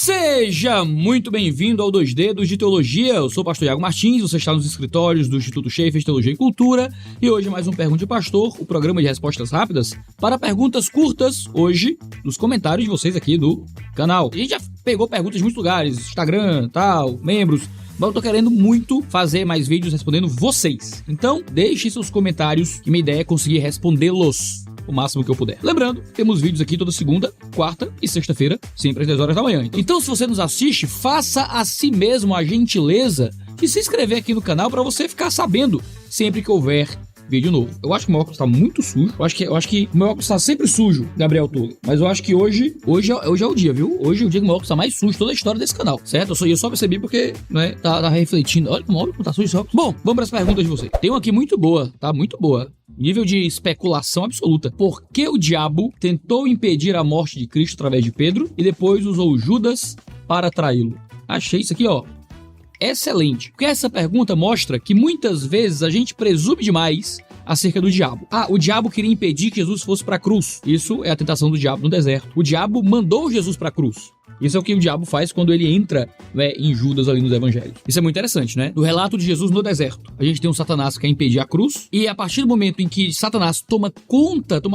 Seja muito bem-vindo ao 2 Dedos de Teologia. Eu sou o pastor Iago Martins, você está nos escritórios do Instituto Schaefer de Teologia e Cultura, e hoje mais um Pergunte de Pastor, o programa de respostas rápidas para perguntas curtas, hoje, nos comentários de vocês aqui do canal. A gente já pegou perguntas de muitos lugares, Instagram, tal, membros, mas eu tô querendo muito fazer mais vídeos respondendo vocês. Então, deixe seus comentários, que minha ideia é conseguir respondê-los o máximo que eu puder. Lembrando, temos vídeos aqui toda segunda, quarta e sexta-feira, sempre às 10 horas da manhã. Então, se você nos assiste, faça a si mesmo a gentileza de se inscrever aqui no canal para você ficar sabendo sempre que houver vídeo novo. Eu acho que o meu óculos tá muito sujo. Eu acho que o meu óculos tá sempre sujo, Gabriel Tuller. Mas eu acho que hoje é o dia, viu? Hoje é o dia que o meu óculos tá mais sujo de toda a história desse canal, certo? Eu só percebi porque, né, tá refletindo. Olha como tá sujo esse óculos. Bom, vamos para as perguntas de vocês. Tem uma aqui muito boa, tá? Muito boa. Nível de especulação absoluta. Por que o diabo tentou impedir a morte de Cristo através de Pedro e depois usou Judas para traí-lo? Achei isso aqui, ó, excelente. Porque essa pergunta mostra que muitas vezes a gente presume demais acerca do diabo. O diabo queria impedir que Jesus fosse para a cruz. Isso é a tentação do diabo no deserto. O diabo mandou Jesus para a cruz. Isso é o que o diabo faz quando ele entra, né, em Judas ali nos evangelhos. Isso é muito interessante, né? No relato de Jesus no deserto, a gente tem um Satanás que quer impedir a cruz, e a partir do momento em que Satanás toma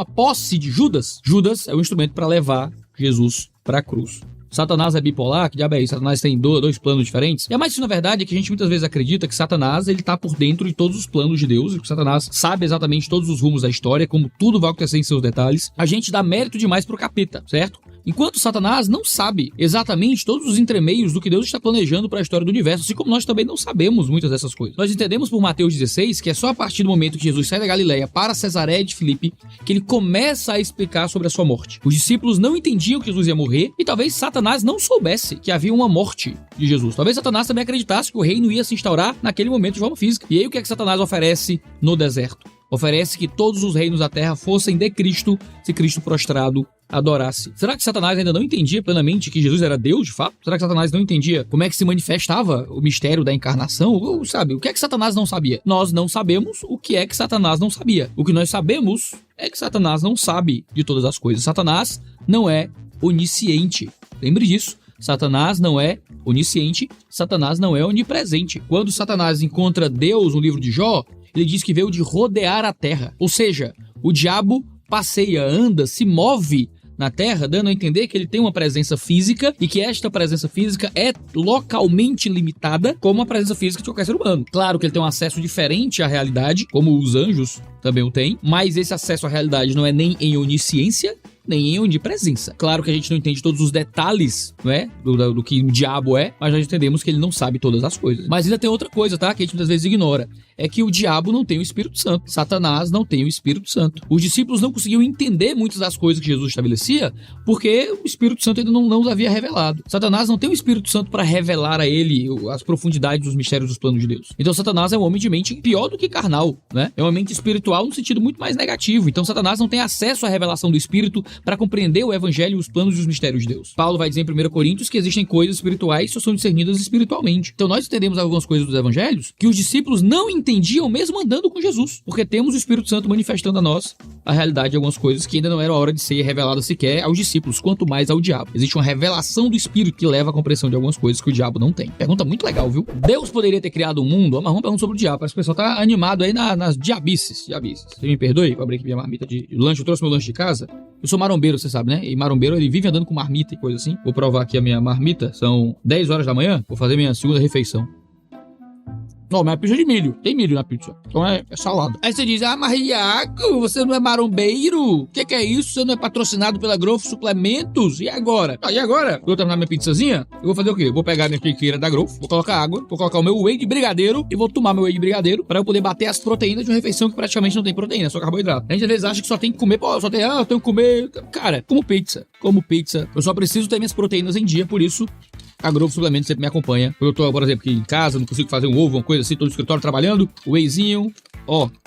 posse de Judas, Judas é o instrumento para levar Jesus para a cruz. Satanás é bipolar? Que diabo é isso? Satanás tem dois planos diferentes? E a mais isso, na verdade, é que a gente muitas vezes acredita que Satanás, ele tá por dentro de todos os planos de Deus, e que Satanás sabe exatamente todos os rumos da história, como tudo vai acontecer em seus detalhes. A gente dá mérito demais pro capeta, certo? Enquanto Satanás não sabe exatamente todos os entremeios do que Deus está planejando para a história do universo, assim como nós também não sabemos muitas dessas coisas. Nós entendemos por Mateus 16 que é só a partir do momento que Jesus sai da Galileia para Cesareia de Filipe que ele começa a explicar sobre a sua morte. Os discípulos não entendiam que Jesus ia morrer e talvez Satanás não soubesse que havia uma morte de Jesus. Talvez Satanás também acreditasse que o reino ia se instaurar naquele momento de forma física. E aí o que é que Satanás oferece no deserto? Oferece que todos os reinos da terra fossem de Cristo, se Cristo prostrado adorasse. Será que Satanás ainda não entendia plenamente que Jesus era Deus, de fato? Será que Satanás não entendia como é que se manifestava o mistério da encarnação? Ou, sabe, o que é que Satanás não sabia? Nós não sabemos o que é que Satanás não sabia. O que nós sabemos é que Satanás não sabe de todas as coisas. Satanás não é onisciente. Lembre disso. Satanás não é onisciente, Satanás não é onipresente. Quando Satanás encontra Deus no livro de Jó, ele diz que veio de rodear a terra. Ou seja, o diabo passeia, anda, se move na terra, dando a entender que ele tem uma presença física e que esta presença física é localmente limitada como a presença física de qualquer ser humano. Claro que ele tem um acesso diferente à realidade, como os anjos também o têm, mas esse acesso à realidade não é nem em onisciência, nem em onipresença. Claro que a gente não entende todos os detalhes, né, do que o diabo é, mas nós entendemos que ele não sabe todas as coisas. Mas ainda tem outra coisa, tá, que a gente muitas vezes ignora. É que o diabo não tem o Espírito Santo. Satanás não tem o Espírito Santo. Os discípulos não conseguiam entender muitas das coisas que Jesus estabelecia porque o Espírito Santo ainda não os havia revelado. Satanás não tem o Espírito Santo para revelar a ele as profundidades dos mistérios dos planos de Deus. Então Satanás é um homem de mente pior do que carnal, né? É uma mente espiritual no sentido muito mais negativo. Então Satanás não tem acesso à revelação do Espírito para compreender o Evangelho e os planos e os mistérios de Deus. Paulo vai dizer em 1 Coríntios que existem coisas espirituais que só são discernidas espiritualmente. Então nós entendemos algumas coisas dos Evangelhos que os discípulos não entendiam mesmo andando com Jesus, porque temos o Espírito Santo manifestando a nós a realidade de algumas coisas que ainda não era hora de ser revelada sequer aos discípulos, quanto mais ao diabo. Existe uma revelação do Espírito que leva à compreensão de algumas coisas que o diabo não tem. Pergunta muito legal, viu? Deus poderia ter criado um mundo? Mas vamos perguntar sobre o diabo. Parece que o pessoal tá animado aí nas diabices. Você me perdoe? Eu abri aqui minha marmita de lanche, eu trouxe meu lanche de casa. Eu sou marombeiro, você sabe, né? E marombeiro, ele vive andando com marmita e coisa assim. Vou provar aqui a minha marmita. São 10 horas da manhã. Vou fazer minha segunda refeição. Não, mas é pizza de milho. Tem milho na pizza. Então é salada. Aí você diz, mas Iago, você não é marombeiro? O que é isso? Você não é patrocinado pela Growth Suplementos? E agora? E agora? Eu vou terminar minha pizzazinha. Eu vou fazer o quê? Eu vou pegar a minha piqueira da Growth, vou colocar água, vou colocar o meu whey de brigadeiro e vou tomar meu whey de brigadeiro pra eu poder bater as proteínas de uma refeição que praticamente não tem proteína, é só carboidrato. A gente às vezes acha que só tem que comer, eu tenho que comer. Cara, como pizza. Eu só preciso ter minhas proteínas em dia, por isso a Growth Suplementos sempre me acompanha. Eu tô, por exemplo, aqui em casa, não consigo fazer um ovo, uma coisa assim, tô no escritório trabalhando, o wheyzinho,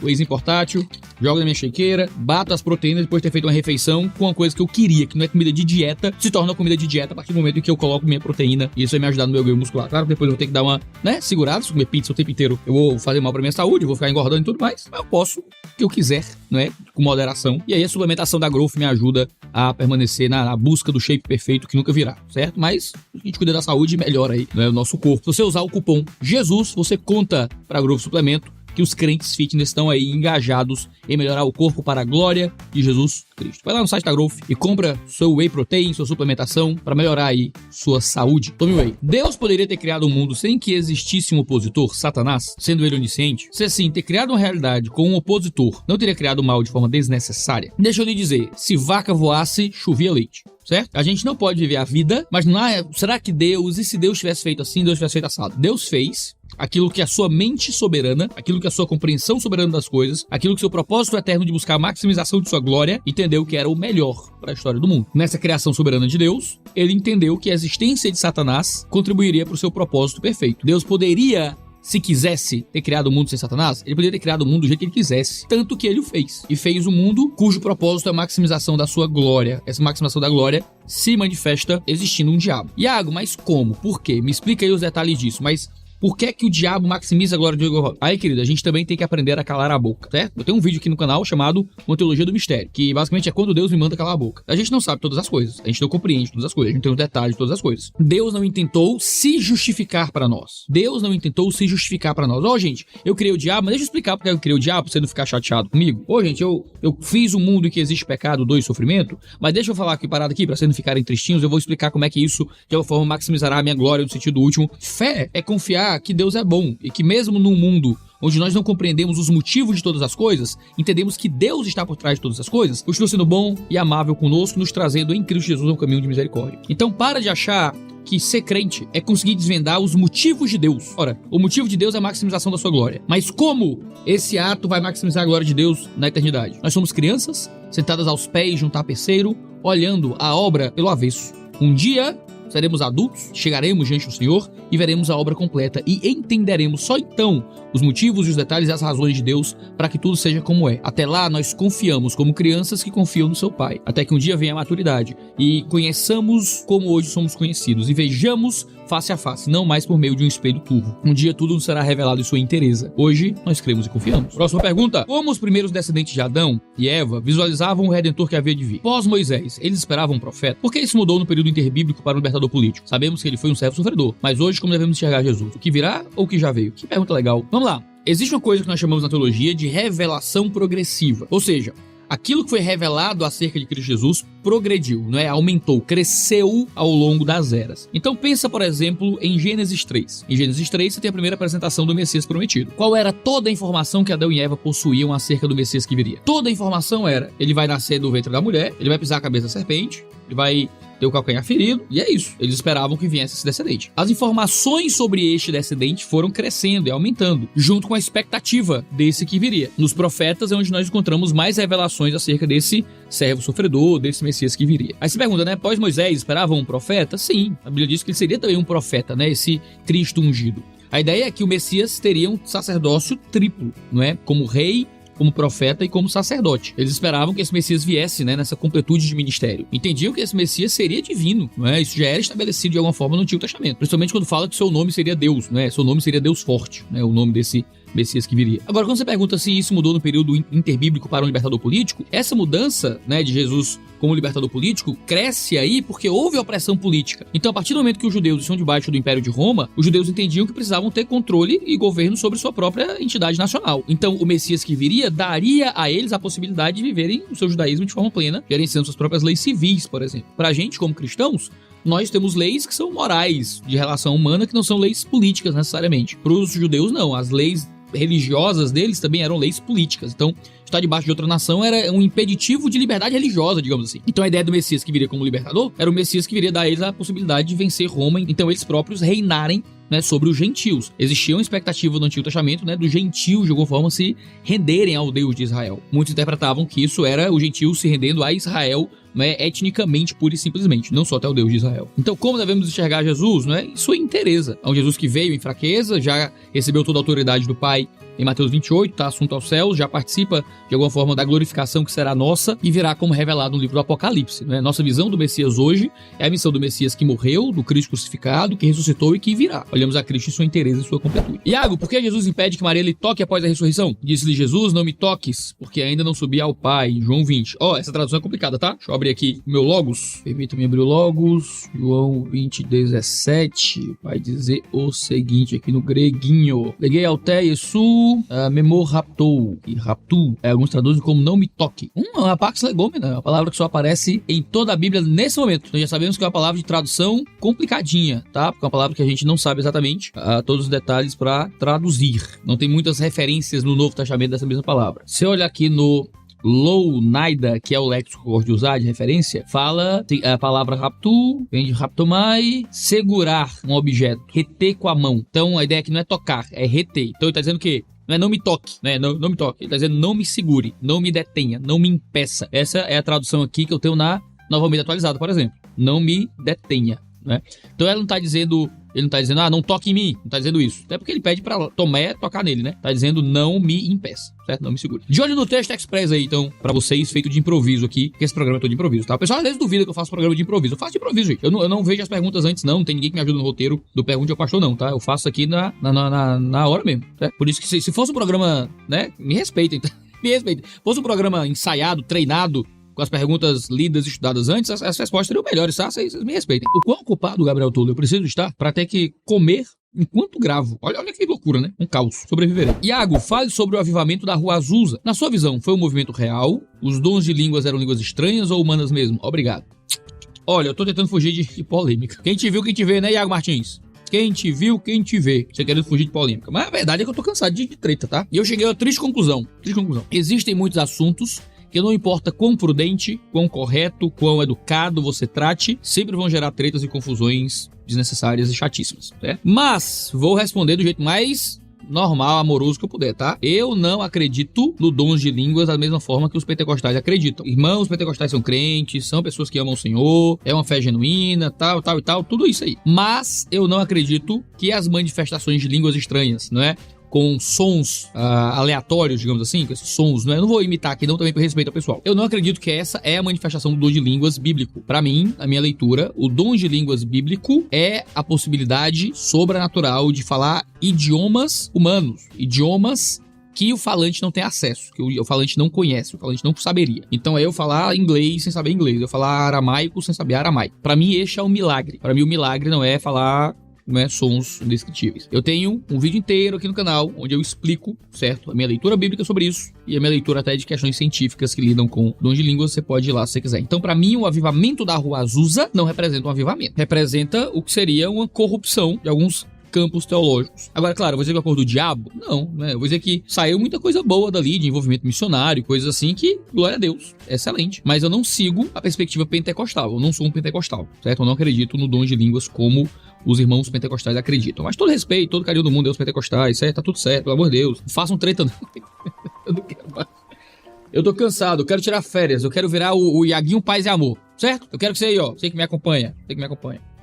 wheyzinho portátil, jogo na minha shakeira, bato as proteínas depois de ter feito uma refeição com uma coisa que eu queria, que não é comida de dieta, se torna comida de dieta a partir do momento em que eu coloco minha proteína, e isso vai me ajudar no meu ganho muscular. Claro que depois eu vou ter que dar uma, segurada, se comer pizza o tempo inteiro, eu vou fazer mal pra minha saúde, eu vou ficar engordando e tudo mais, mas eu posso que eu quiser, não é? Com moderação. E aí a suplementação da Growth me ajuda a permanecer na busca do shape perfeito que nunca virá, certo? Mas a gente cuida da saúde e melhora aí, né, o nosso corpo. Se você usar o cupom Jesus, você conta para Growth Suplemento que os crentes fitness estão aí engajados em melhorar o corpo para a glória de Jesus Cristo. Vai lá no site da Growth e compra seu whey protein, sua suplementação para melhorar aí sua saúde. Tome whey. Deus poderia ter criado um mundo sem que existisse um opositor, Satanás, sendo ele onisciente? Se assim, ter criado uma realidade com um opositor não teria criado o mal de forma desnecessária? Deixa eu lhe dizer, se vaca voasse, chovia leite. Certo? A gente não pode viver a vida, mas não é, será que Deus, e se Deus tivesse feito assim, Deus tivesse feito assado? Deus fez aquilo que a sua mente soberana, aquilo que a sua compreensão soberana das coisas, aquilo que seu propósito eterno de buscar a maximização de sua glória, entendeu que era o melhor para a história do mundo. Nessa criação soberana de Deus, ele entendeu que a existência de Satanás contribuiria para o seu propósito perfeito. Deus poderia, se quisesse ter criado o mundo sem Satanás, ele poderia ter criado o mundo do jeito que ele quisesse. Tanto que ele o fez. E fez um mundo cujo propósito é a maximização da sua glória. Essa maximização da glória se manifesta existindo um diabo. Iago, mas como? Por quê? Me explica aí os detalhes disso. Mas por que que o diabo maximiza a glória de Deus? Aí, querido, a gente também tem que aprender a calar a boca, certo? Eu tenho um vídeo aqui no canal chamado Uma Teologia do Mistério, que basicamente é quando Deus me manda calar a boca. A gente não sabe todas as coisas, a gente não compreende todas as coisas, a gente não tem os detalhes de todas as coisas. Deus não intentou se justificar para nós. Deus não intentou se justificar para nós. Ó, gente, eu criei o diabo, mas deixa eu explicar porque eu criei o diabo, pra você não ficar chateado comigo. Ô, gente, eu fiz um mundo em que existe pecado, dor e sofrimento, mas deixa eu falar aqui, parado aqui, pra vocês não ficarem tristinhos, eu vou explicar como é que isso, de alguma forma, maximizará a minha glória no sentido último. Fé é confiar que Deus é bom e que mesmo num mundo onde nós não compreendemos os motivos de todas as coisas, entendemos que Deus está por trás de todas as coisas, continua sendo bom e amável conosco, nos trazendo em Cristo Jesus um caminho de misericórdia. Então para de achar que ser crente é conseguir desvendar os motivos de Deus. Ora, o motivo de Deus é a maximização da sua glória. Mas como esse ato vai maximizar a glória de Deus na eternidade? Nós somos crianças, sentadas aos pés de um tapeceiro, olhando a obra pelo avesso. Um dia seremos adultos, chegaremos diante do Senhor e veremos a obra completa e entenderemos só então os motivos e os detalhes e as razões de Deus para que tudo seja como é. Até lá nós confiamos como crianças que confiam no seu Pai, até que um dia venha a maturidade e conheçamos como hoje somos conhecidos e vejamos face a face, não mais por meio de um espelho turvo. Um dia tudo nos será revelado em sua inteireza. Hoje nós cremos e confiamos. Próxima pergunta. Como os primeiros descendentes de Adão e Eva visualizavam o Redentor que havia de vir? Pós Moisés, eles esperavam um profeta? Por que isso mudou no período interbíblico para o libertador político? Sabemos que ele foi um servo sofredor, mas hoje como devemos enxergar Jesus? O que virá ou o que já veio? Que pergunta legal. Vamos lá. Existe uma coisa que nós chamamos na teologia de revelação progressiva. Ou seja, aquilo que foi revelado acerca de Cristo Jesus progrediu, não é? Aumentou, cresceu ao longo das eras. Então pensa, por exemplo, em Gênesis 3. Em Gênesis 3 você tem a primeira apresentação do Messias prometido. Qual era toda a informação que Adão e Eva possuíam acerca do Messias que viria? Toda a informação era, ele vai nascer do ventre da mulher, ele vai pisar a cabeça da serpente, ele vai ter o calcanhar ferido, e é isso. Eles esperavam que viesse esse descendente. As informações sobre este descendente foram crescendo e aumentando, junto com a expectativa desse que viria. Nos profetas é onde nós encontramos mais revelações acerca desse servo sofredor, desse Messias que viria. Aí se pergunta, né? Após Moisés, esperavam um profeta? Sim, a Bíblia diz que ele seria também um profeta, né? Esse Cristo ungido. A ideia é que o Messias teria um sacerdócio triplo, não é? Como rei, como profeta e como sacerdote. Eles esperavam que esse Messias viesse, né, nessa completude de ministério. Entendiam que esse Messias seria divino, não é? Isso já era estabelecido de alguma forma no Antigo Testamento. Principalmente quando fala que seu nome seria Deus, não é? Seu nome seria Deus forte, né? O nome desse Messias que viria. Agora, quando você pergunta se isso mudou no período interbíblico para um libertador político, essa mudança, né, de Jesus como libertador político cresce aí porque houve opressão política. Então, a partir do momento que os judeus estão debaixo do Império de Roma, os judeus entendiam que precisavam ter controle e governo sobre sua própria entidade nacional. Então, o Messias que viria daria a eles a possibilidade de viverem o seu judaísmo de forma plena, gerenciando suas próprias leis civis, por exemplo. Pra gente, como cristãos, nós temos leis que são morais, de relação humana, que não são leis políticas necessariamente. Para os judeus, não. As leis religiosas deles também eram leis políticas. Então, estar debaixo de outra nação era um impeditivo de liberdade religiosa, digamos assim. Então, a ideia do Messias que viria como libertador era o Messias que viria dar a eles a possibilidade de vencer Roma, então eles próprios reinarem, né, sobre os gentios. Existia uma expectativa no Antigo Testamento, né, dos gentios de alguma forma se renderem ao Deus de Israel. Muitos interpretavam que isso era os gentios se rendendo a Israel né, etnicamente, pura e simplesmente, não só até o Deus de Israel. Então, como devemos enxergar Jesus? Né? Em sua inteireza. É um Jesus que veio em fraqueza, já recebeu toda a autoridade do Pai em Mateus 28, está assunto aos céus, já participa de alguma forma da glorificação que será nossa e virá como revelado no livro do Apocalipse. Né? Nossa visão do Messias hoje é a missão do Messias que morreu, do Cristo crucificado, que ressuscitou e que virá. Olhamos a Cristo em sua inteireza e sua completude. Iago, por que Jesus impede que Maria lhe toque após a ressurreição? Disse-lhe Jesus, não me toques, porque ainda não subi ao Pai. João 20. Essa tradução é complicada, tá? Deixa eu abrir aqui o meu Logos. Permita-me abrir o Logos. João 20, 17. Vai dizer o seguinte aqui no greguinho. Leguei ao Yesu, memor raptou. E raptu, alguns traduzem como não me toque. Uma pax legomena, uma palavra que só aparece em toda a Bíblia nesse momento. Então já sabemos que é uma palavra de tradução complicadinha, tá? Porque é uma palavra que a gente não sabe exatamente todos os detalhes para traduzir. Não tem muitas referências no Novo Testamento dessa mesma palavra. Se eu olhar aqui no Lounaida, que é o léxico que eu gosto de usar de referência, fala a palavra raptu, vem de raptomai, segurar um objeto, reter com a mão. Então a ideia aqui não é tocar, é reter. Então ele está dizendo que não é não me toque, né? Não me toque. Ele está dizendo não me segure, não me detenha, não me impeça. Essa é a tradução aqui que eu tenho na Nova Almeida Atualizada, por exemplo. Não me detenha, né? Então ele não está dizendo, não toque em mim, não está dizendo isso. Até porque ele pede para Tomé tocar nele, né? Está dizendo não me impeça, certo? Não me segure. De olho no texto express aí, então, para vocês, feito de improviso aqui, porque esse programa é todo de improviso, tá? O pessoal às vezes duvida que eu faço programa de improviso. Eu faço de improviso, gente. Eu não vejo as perguntas antes, não tem ninguém que me ajuda no roteiro do Pergunte ao Pastor, não, tá? Eu faço aqui na hora mesmo, certo? Por isso que se fosse um programa, né, me respeitem, tá? Me respeitem. Se fosse um programa ensaiado, treinado, com as perguntas lidas e estudadas antes, as respostas seriam melhores, tá? Vocês me respeitem. O quão ocupado, Gabriel Tolo, eu preciso estar para ter que comer enquanto gravo. Olha que loucura, né? Um caos. Sobreviverei. Iago, fale sobre o avivamento da Rua Azusa. Na sua visão, foi um movimento real? Os dons de línguas eram línguas estranhas ou humanas mesmo? Obrigado. Olha, eu tô tentando fugir de polêmica. Quem te viu, quem te vê, né, Iago Martins? Quem te viu, quem te vê. Você querendo fugir de polêmica. Mas a verdade é que eu tô cansado de treta, tá? E eu cheguei a uma triste conclusão. Existem muitos assuntos que não importa quão prudente, quão correto, quão educado você trate, sempre vão gerar tretas e confusões desnecessárias e chatíssimas, certo? Mas vou responder do jeito mais normal, amoroso que eu puder, tá? Eu não acredito no dons de línguas da mesma forma que os pentecostais acreditam. Irmãos pentecostais são crentes, são pessoas que amam o Senhor, é uma fé genuína, tal, tudo isso aí. Mas eu não acredito que as manifestações de línguas estranhas, não é? Com sons aleatórios, digamos assim, com esses sons, né? Eu não vou imitar aqui não, também por respeito ao pessoal. Eu não acredito que essa é a manifestação do dom de línguas bíblico. Para mim, na minha leitura, o dom de línguas bíblico é a possibilidade sobrenatural de falar idiomas humanos, idiomas que o falante não tem acesso, que o falante não conhece, o falante não saberia. Então é eu falar inglês sem saber inglês, eu falar aramaico sem saber aramaico. Para mim, este é um milagre. Para mim, o milagre não é falar, né, sons indescritíveis. Eu tenho um vídeo inteiro aqui no canal onde eu explico, certo, a minha leitura bíblica sobre isso e a minha leitura até de questões científicas que lidam com dons de línguas. Você pode ir lá se você quiser. Então, para mim, o avivamento da Rua Azusa não representa um avivamento. Representa o que seria uma corrupção de alguns campos teológicos. Agora, claro, eu vou dizer que é a cor do diabo? Não, né? Eu vou dizer que saiu muita coisa boa dali, de envolvimento missionário, coisas assim que, glória a Deus, é excelente. Mas eu não sigo a perspectiva pentecostal. Eu não sou um pentecostal, certo? Eu não acredito no dom de línguas como os irmãos pentecostais acreditam. Mas todo respeito, todo carinho do mundo aos pentecostais, certo? Tá tudo certo, pelo amor de Deus. Não façam treta, não. Eu não quero mais. Eu tô cansado, eu quero tirar férias, eu quero virar o Iaguinho Paz e Amor, certo? Eu quero que você aí, ó, você que me acompanha,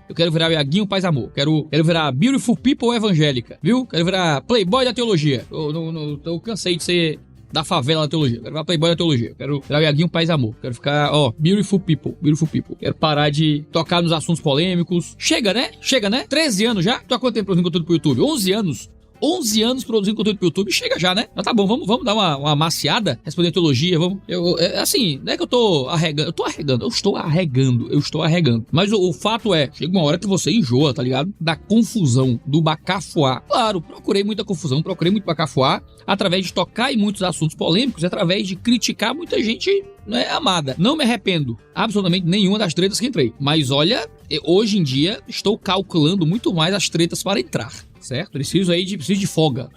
Eu quero virar o Iaguinho Paz e Amor. Quero virar Beautiful People evangélica, viu? Quero virar Playboy da teologia. Eu cansei de ser da favela da teologia. Quero virar Playboy da teologia. Quero virar o Iaguinho Paz e Amor. Quero ficar, ó, Beautiful People. Quero parar de tocar nos assuntos polêmicos. Chega, né? 13 anos já? Tô há quanto tempo produzindo conteúdo pro YouTube? 11 anos. 11 anos produzindo conteúdo pro YouTube, chega já, né? Mas tá bom, vamos dar uma maciada, responder teologia, vamos. Assim, não é que eu tô arregando, eu estou arregando. Mas o fato é, chega uma hora que você enjoa, tá ligado? Da confusão, do bacafuá. Claro, procurei muita confusão, procurei muito bacafuá, através de tocar em muitos assuntos polêmicos, através de criticar muita gente, né, amada. Não me arrependo absolutamente nenhuma das tretas que entrei. Mas olha, hoje em dia estou calculando muito mais as tretas para entrar. Certo? Preciso de folga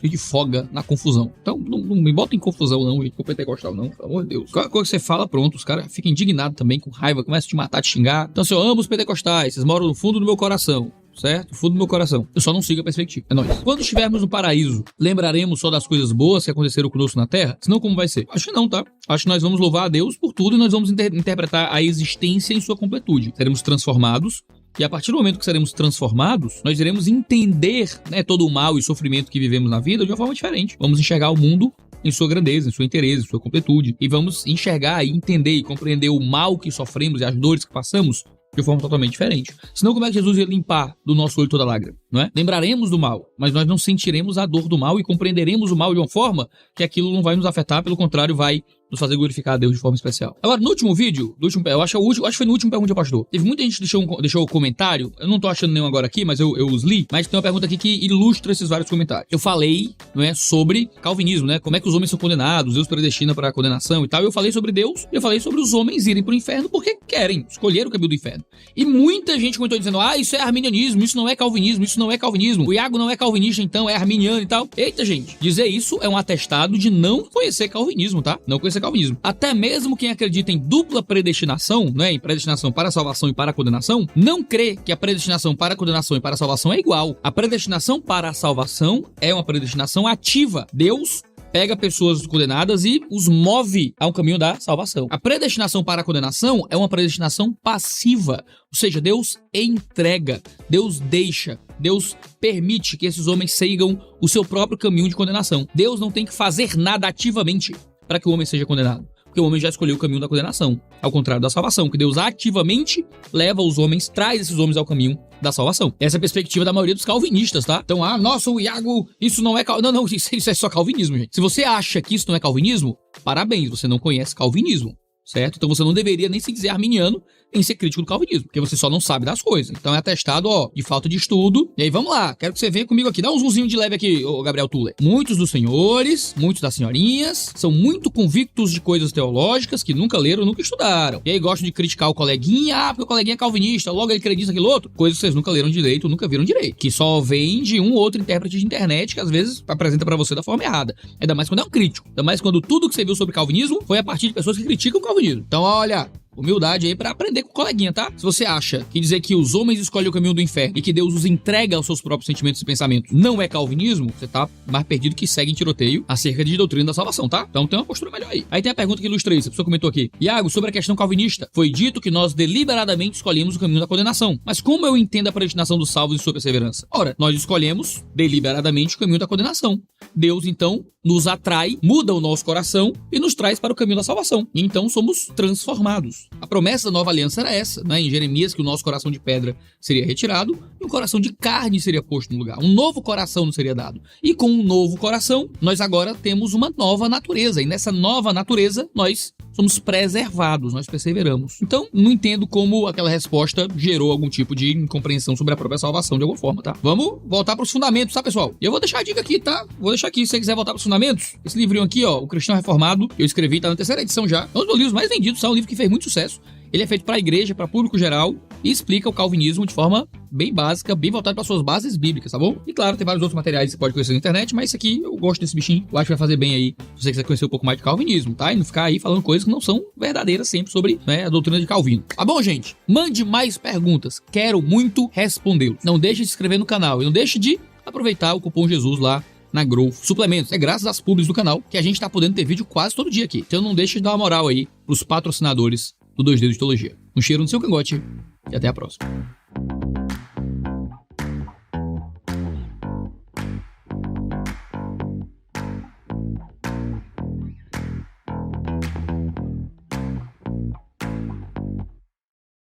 na confusão. Então, não me bota em confusão não, gente, com o pentecostal não, pelo amor de Deus. Qualquer coisa que você fala, pronto, os caras ficam indignados também, com raiva, começam a te matar, te xingar. Então, assim, eu amo os pentecostais, vocês moram no fundo do meu coração. certo? Do fundo do meu coração. Eu só não sigo a perspectiva. É nóis. Quando estivermos no paraíso, lembraremos só das coisas boas que aconteceram conosco na Terra? Senão, como vai ser? Acho que não, tá? Acho que nós vamos louvar a Deus por tudo e nós vamos interpretar a existência em sua completude. Seremos transformados. E a partir do momento que seremos transformados, nós iremos entender, né, todo o mal e sofrimento que vivemos na vida de uma forma diferente. Vamos enxergar o mundo em sua grandeza, em sua inteireza, em sua completude. E vamos enxergar e entender e compreender o mal que sofremos e as dores que passamos de forma totalmente diferente. Senão, como é que Jesus ia limpar do nosso olho toda lágrima, não é? Lembraremos do mal, mas nós não sentiremos a dor do mal e compreenderemos o mal de uma forma que aquilo não vai nos afetar, pelo contrário, vai nos fazer glorificar a Deus de forma especial. Agora, no último vídeo, eu acho que foi no último Pergunta ao Pastor, teve muita gente que deixou um comentário, eu não tô achando nenhum agora aqui, mas eu os li, mas tem uma pergunta aqui que ilustra esses vários comentários. Eu falei, não é, sobre calvinismo, né, como é que os homens são condenados, Deus predestina para a condenação e tal, eu falei sobre Deus, e eu falei sobre os homens irem pro inferno porque querem, escolheram o caminho do inferno. E muita gente comentou dizendo, isso é arminianismo, isso não é calvinismo, isso não é calvinismo, o Iago não é calvinista então, é arminiano e tal. Eita, gente, dizer isso é um atestado de não conhecer calvinismo, tá? Não conhecer calvinismo. Até mesmo quem acredita em dupla predestinação, né, em predestinação para a salvação e para a condenação, não crê que a predestinação para a condenação e para a salvação é igual. A predestinação para a salvação é uma predestinação ativa. Deus pega pessoas condenadas e os move a um caminho da salvação. A predestinação para a condenação é uma predestinação passiva, ou seja, Deus entrega, Deus deixa, Deus permite que esses homens sigam o seu próprio caminho de condenação. Deus não tem que fazer nada ativamente para que o homem seja condenado, porque o homem já escolheu o caminho da condenação, ao contrário da salvação, que Deus ativamente leva os homens, traz esses homens ao caminho da salvação. Essa é a perspectiva da maioria dos calvinistas, tá? Então, nossa, o Iago, isso não é Não, isso é só calvinismo, gente. Se você acha que isso não é calvinismo, parabéns, você não conhece calvinismo, certo? Então você não deveria nem se dizer arminiano em ser crítico do calvinismo, porque você só não sabe das coisas. Então é atestado, de falta de estudo. E aí vamos lá, quero que você venha comigo aqui, dá um zoomzinho de leve aqui, Gabriel Tuller. Muitos dos senhores, muitos das senhorinhas, são muito convictos de coisas teológicas que nunca leram, nunca estudaram. E aí gostam de criticar o coleguinha, porque o coleguinha é calvinista, logo ele acredita aquilo outro. Coisas que vocês nunca leram direito, nunca viram direito. Que só vem de um ou outro intérprete de internet que às vezes apresenta pra você da forma errada. Ainda mais quando é um crítico. Ainda mais quando tudo que você viu sobre calvinismo foi a partir de pessoas que criticam o calvinismo. Então, olha, humildade aí pra aprender com o coleguinha, tá? Se você acha que dizer que os homens escolhem o caminho do inferno e que Deus os entrega aos seus próprios sentimentos e pensamentos não é calvinismo, você tá mais perdido que segue em tiroteio acerca de doutrina da salvação, tá? Então tem uma postura melhor aí. Aí tem a pergunta que ilustra isso, a pessoa comentou aqui. Iago, sobre a questão calvinista, foi dito que nós deliberadamente escolhemos o caminho da condenação. Mas como eu entendo a predestinação dos salvos e sua perseverança? Ora, nós escolhemos deliberadamente o caminho da condenação. Deus, então, nos atrai, muda o nosso coração e nos traz para o caminho da salvação. E então somos transformados. A promessa da nova aliança era essa, né? Em Jeremias, que o nosso coração de pedra seria retirado e um coração de carne seria posto no lugar. Um novo coração nos seria dado. E com um novo coração, nós agora temos uma nova natureza. E nessa nova natureza, nós somos preservados, nós perseveramos. Então, não entendo como aquela resposta gerou algum tipo de incompreensão sobre a própria salvação de alguma forma, tá? Vamos voltar para os fundamentos, tá, pessoal? E eu vou deixar a dica aqui, tá? Vou deixar aqui, se você quiser voltar para os fundamentos. Esse livrinho aqui, O Cristão Reformado, eu escrevi, tá na 3ª edição já. É um dos livros mais vendidos, é um livro que fez muito sucesso. Ele é feito para a igreja, para público geral e explica o calvinismo de forma bem básica, bem voltada para suas bases bíblicas, tá bom? E claro, tem vários outros materiais que você pode conhecer na internet, mas esse aqui eu gosto desse bichinho, eu acho que vai fazer bem aí se você quiser conhecer um pouco mais de calvinismo, tá? E não ficar aí falando coisas que não são verdadeiras sempre sobre, né, a doutrina de Calvino. Tá bom, gente? Mande mais perguntas, quero muito respondê-los. Não deixe de se inscrever no canal e não deixe de aproveitar o cupom Jesus lá na Growth Suplementos. É graças às publis do canal que a gente tá podendo ter vídeo quase todo dia aqui. Então não deixe de dar uma moral aí pros patrocinadores do 2D de Teologia. Um cheiro no seu cangote e até a próxima.